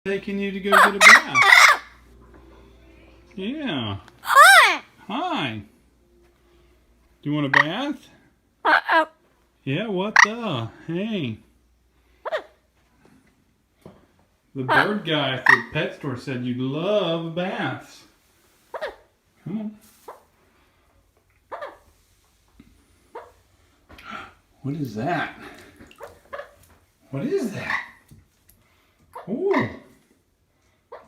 Taking you to go get a bath. Yeah. Hi. Hi. Do you want a bath? Yeah, what the? Hey. The bird guy at the pet store said you love baths. Come on. What is that? What is that? Ooh.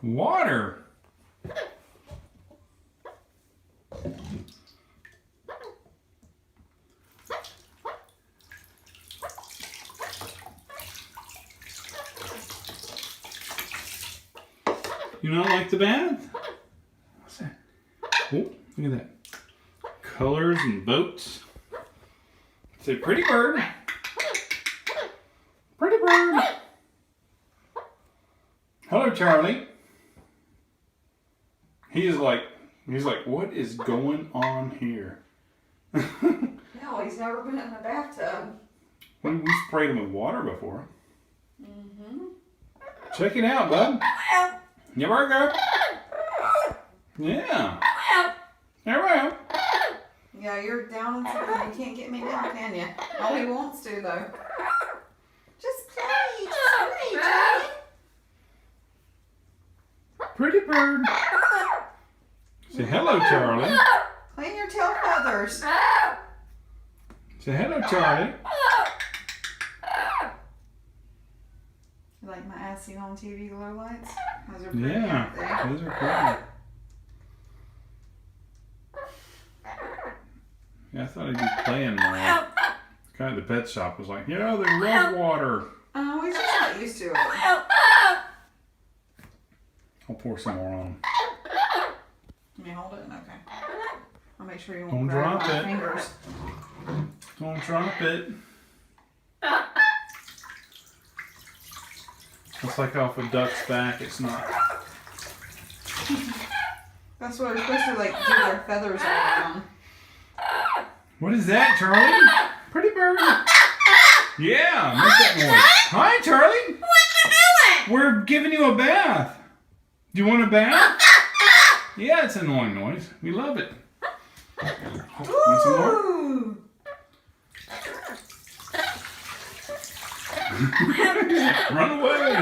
Water. You don't like the bath? What's that? Oh, look at that. Colors and boats. Say, pretty bird. Pretty bird. Hello, Charlie. He's like, what is going on here? No, he's never been in a bathtub. We sprayed him with water before. Mm-hmm. Check it out, bud. You burger. Yeah. There we go. Yeah, you're down and something. You can't get me now, can you? Oh, he wants to, though. Just play. Just play, Charlie. Pretty bird. Say hello, Charlie. Clean your tail feathers. Say hello, Charlie. You like my ass seen on TV glow lights? Those are pretty, Yeah, aren't those are pretty. Yeah, I thought he'd be playing more. The guy at the pet shop was like, yeah, they love water. Oh, he's just not used to it. I'll pour some more on him. Let me hold it. Okay. I'll make sure you Don't won't grab drop my it. fingers. Don't drop it. It's like off a duck's back. It's not. That's what they're supposed to like do their feathers all around. What is that, Charlie? Pretty bird. Yeah, make that noise. Hi, Charlie. What you doing? We're giving you a bath. Do you want a bath? Yeah, it's an annoying noise. We love it. Want some more? Ooh. Run away!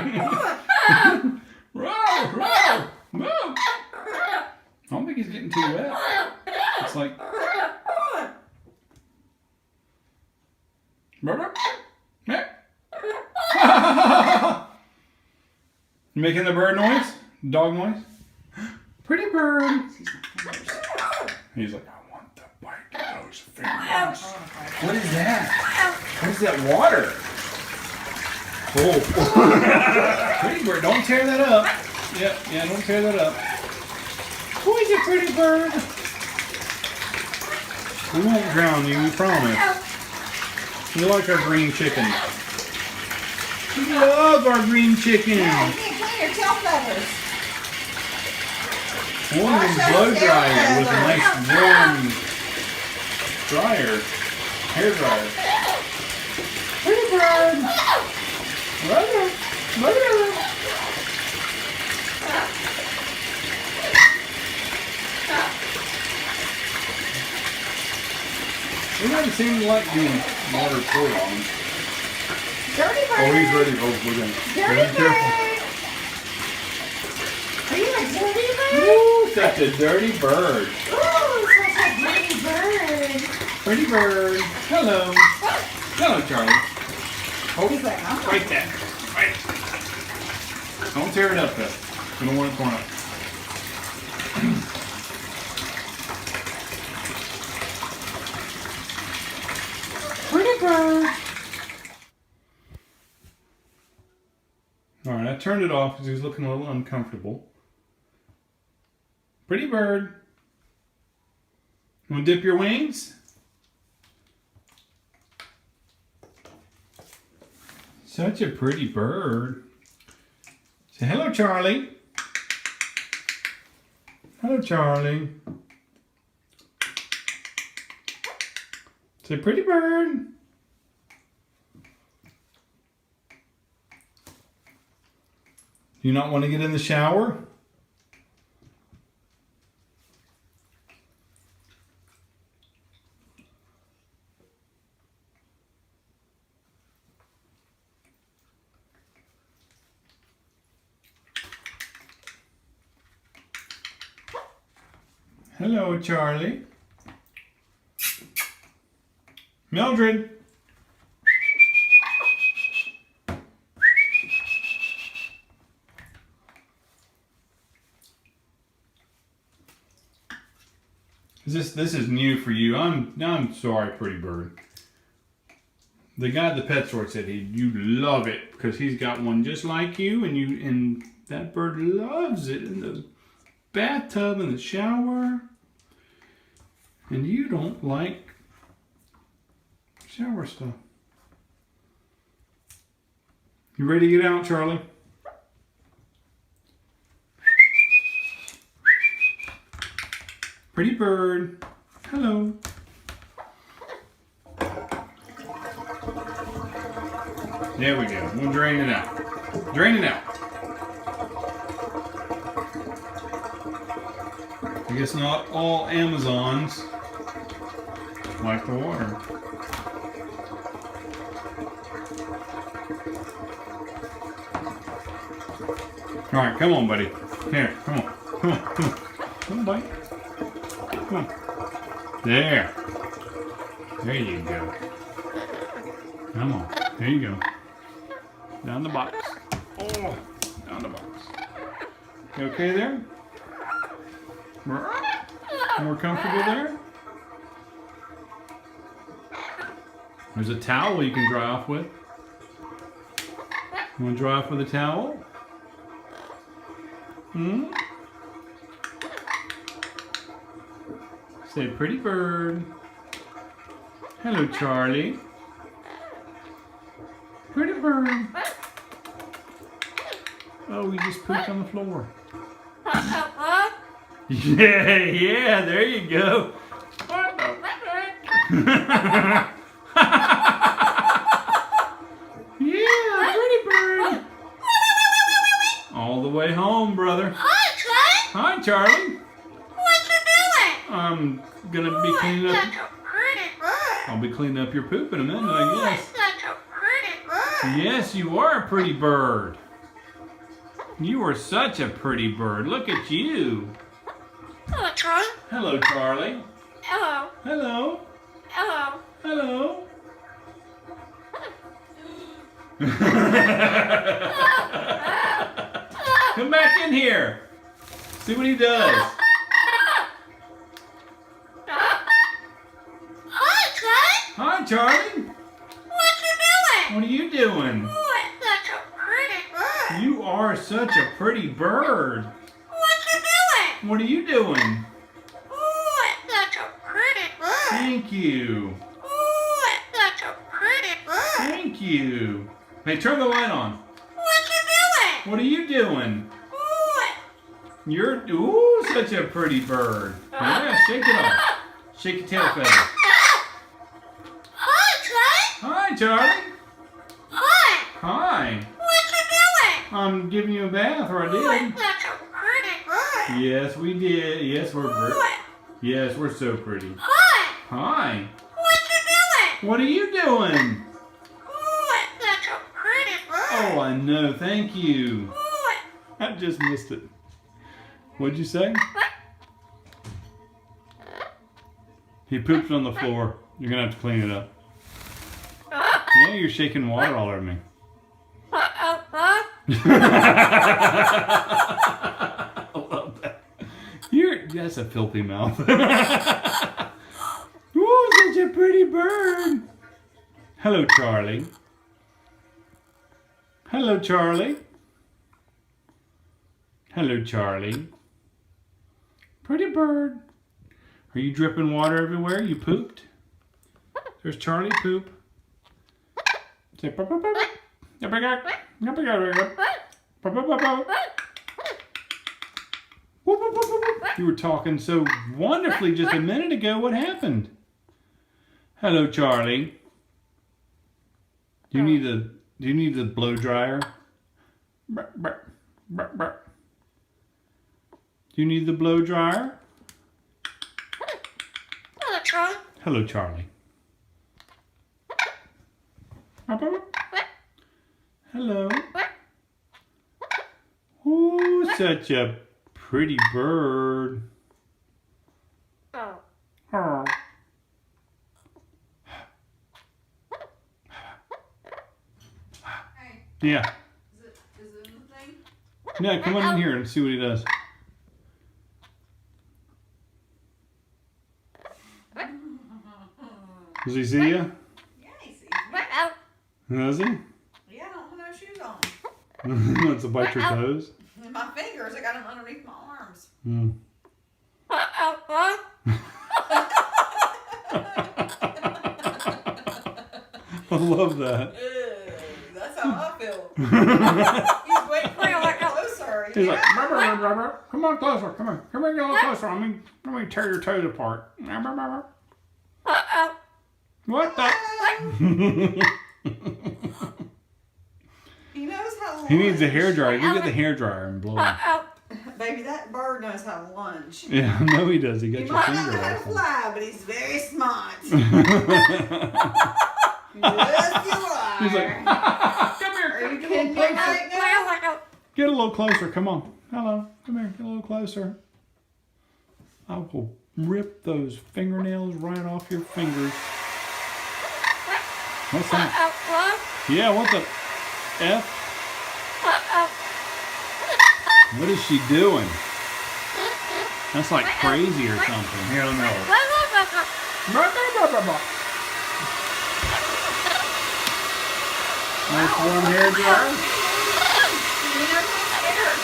Row, row, move! I don't think he's getting too wet. It's like. Murder? You making the bird noise? Dog noise? Pretty bird. He's like, I want to bite those fingers. What is that? What is that water? Oh. Pretty bird, don't tear that up. Yeah, don't tear that up. Who is a pretty bird? We won't drown you, we promise. You like our green chicken. We love our green chicken. Yeah, you can't clean your tail feathers. One of them blow dryer with a nice warm dryer, hair dryer. Pretty bird. Brother. We haven't seen him like doing water poured on him. Dirty bird. Oh, he's ready. Oh, we're going to Dirty be careful. bird. Are you a dirty bird? Ooh, such a dirty bird. Ooh, such a dirty bird. Pretty bird. Hello. Hello, Charlie. Oh, He's like, huh? right there. Right. Don't tear it up, though. We don't want it torn up. Pretty bird. All right, I turned it off because he was looking a little uncomfortable. Pretty bird. You want to dip your wings? Such a pretty bird. Say hello, Charlie. Hello, Charlie. Say pretty bird. Do you not want to get in the shower? Hello, Charlie. Mildred. This is new for you. I'm sorry, pretty bird. The guy at the pet store said you love it because he's got one just like you, and that bird loves it in the bathtub and the shower. And you don't like shower stuff. You ready to get out, Charlie? Pretty bird. Hello. There we go. We'll drain it out. Drain it out. I guess not all Amazons like the water. All right, come on, buddy. Here, come on. Come on, come on. Come on, buddy. Come on. There. There you go. Come on. There you go. Down the box. Oh, down the box. You okay there? More comfortable there? There's a towel you can dry off with. You want to dry off with a towel? Hmm? Say pretty bird. Hello, Charlie. Pretty bird. Oh, we just pooped on the floor. Yeah, there you go. What the heck? Yeah, pretty bird. All the way home, brother. Hi, Charlie. What you doing? I'm gonna be cleaning up. I'll be cleaning up your poop in a minute, I guess. Yes, you are a pretty bird. You are such a pretty bird. Look at you. Hello, Charlie. Hello, Charlie. Hello. Hello. Hello. Hello. Come back in here. See what he does. Hi, Charlie. Hi, Charlie. What you doing? What are you doing? Such a pretty bird. You are such a pretty bird. What you doing? What are you doing? Such a pretty bird. Thank you. Such a pretty bird. Thank you. Hey, turn the light on. What you doing? What are you doing? You're, ooh, such a pretty bird. Yeah, shake it off. Shake your tail feathers. Hi, Charlie. Hi, Charlie. Hi. Hi. What you doing? I'm giving you a bath, or I did. Such a pretty bird. Yes, we did. Yes, we're so pretty. Hi. Hi. What you doing? What are you doing? Such a pretty bird. Oh, I know. Thank you. I just missed it. What'd you say? He pooped on the floor. You're gonna have to clean it up. Yeah, you're shaking water all over me. I love that. That's a filthy mouth. Ooh, such a pretty bird. Hello, Charlie. Hello, Charlie. Hello, Charlie. Pretty bird. Are you dripping water everywhere? You pooped? There's Charlie poop. Say, pop, pop, pop. You were talking so wonderfully just a minute ago. What happened? Hello, Charlie. Do you need the blow dryer? Burp, burp. Do you need the blow dryer? Hello, Charlie. Hello. Oh, such a pretty bird. Oh. Hey, Yeah. is it in the thing? Yeah, come on in here and see what he does. Does he see you? Yeah, he sees me. Does he? Yeah, I don't have no shoes on. He wants to bite your toes? And my fingers, I got them underneath my arms. Hmm. I love that. That's how I feel. He's waiting for me to get closer. He's like, rubber, rubber, rubber. Come on closer. Come on. Come here, get a little closer. Let me tear your toes apart. Rubber, rubber. What the? He knows how to lunge. He needs a hairdryer. Go get the hairdryer and blow him. Baby, that bird knows how to lunge. Yeah, I know he does. He got He your might finger not know how to off him. fly, but he's very smart. Yes, you are. He's like, come here. Are you Get a kidding little me closer. right now? Get a little closer. Come on. Hello. Come here. Get a little closer. I will rip those fingernails right off your fingers. What's that? Yeah, what the F? What is she doing? That's like crazy or something. Here, let me hold it. Nice warm hair dryer. You know, I'm scared.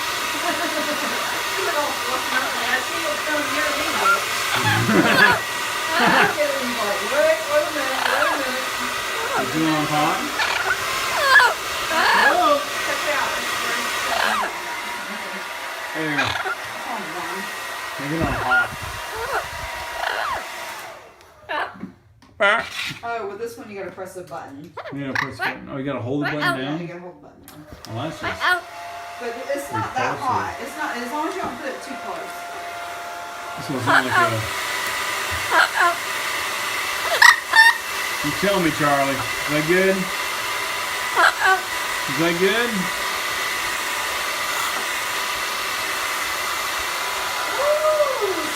He's all fluffing up and I see what's going near me. I'm getting like, wait a minute. Is it on hot? Hello. Check it out. There you go. Hold on. Make it on hot. Oh, with this one you gotta press a button. Yeah, press the button. Oh, you gotta hold the button Yeah, down? you gotta hold the button down. Oh, that's just... But it's not that Repulsive. hot. It's not, as long as you don't put it too close. This will sound like a... You tell me, Charlie. Is that good? Is that good?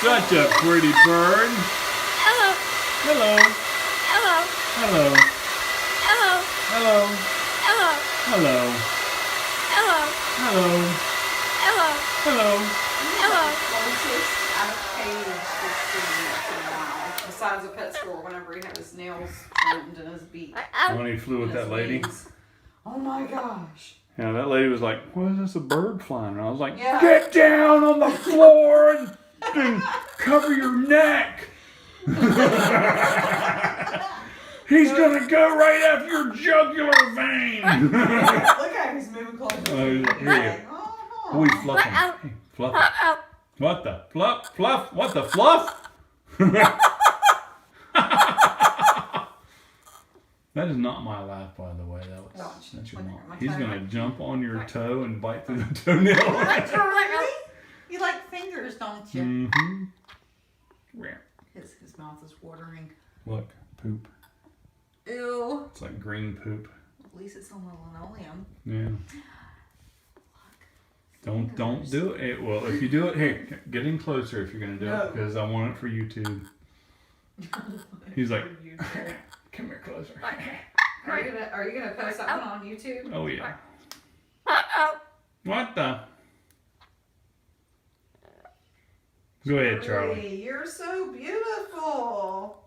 Such a pretty bird. Hello. Hello. Hello. Hello. Hello. Hello. Closest out of cage we've seen in a while. Besides a pet store, whenever he had his nails trimmed and his beak. When he flew with and his that lady. wings. Oh my gosh. Yeah, that lady was like, what is this, a bird flying? And I was like, Yeah. get down on the floor and cover your neck. He's going to go right after your jugular vein. Look at him, he's moving closer. Here you go. Oh, We fluff him. Hey, fluff him. What the? Fluff? What the fluff? That is not my laugh, by the way. That's your mom. He's going to jump on your toe and bite through the toenail. You like fingers, don't you? Mm-hmm. His mouth is watering. Look, poop. Ew. It's like green poop. At least it's on the linoleum. Yeah. Don't do it. Well, if you do it, hey, get in closer if you're gonna do it, because I want it for YouTube. He's like, come here closer. Are you gonna post that one on YouTube? Oh yeah. What the? Go ahead, Charlie. Hey, you're so beautiful.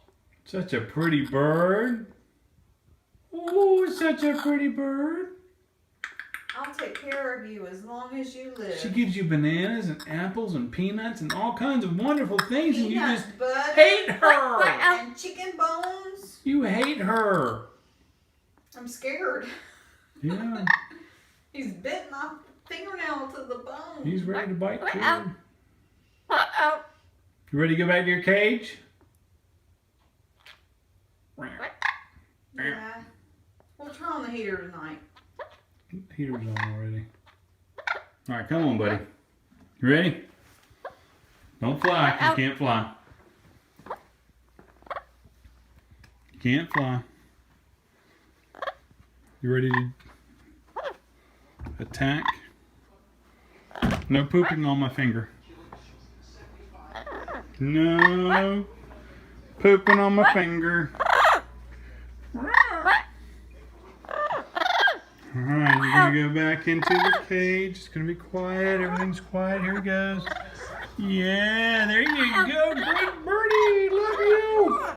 Such a pretty bird. Oh, such a pretty bird. I'll take care of you as long as you live. She gives you bananas and apples and peanuts and all kinds of wonderful things, and you just butter, hate her. and chicken bones. You hate her. I'm scared. Yeah. He's bit my fingernail to the bone. He's ready to bite too. You ready to go back to your cage? Yeah. We'll turn on the heater tonight. Heater's on already. All right, come on, buddy. You ready? Don't fly, 'cause you can't fly. You can't fly. You ready to attack? No pooping on my finger. No pooping on my finger. Alright, you're going to go back into the cage. It's going to be quiet. Everything's quiet. Here he goes. Yeah, there you go. Great birdie. Love you.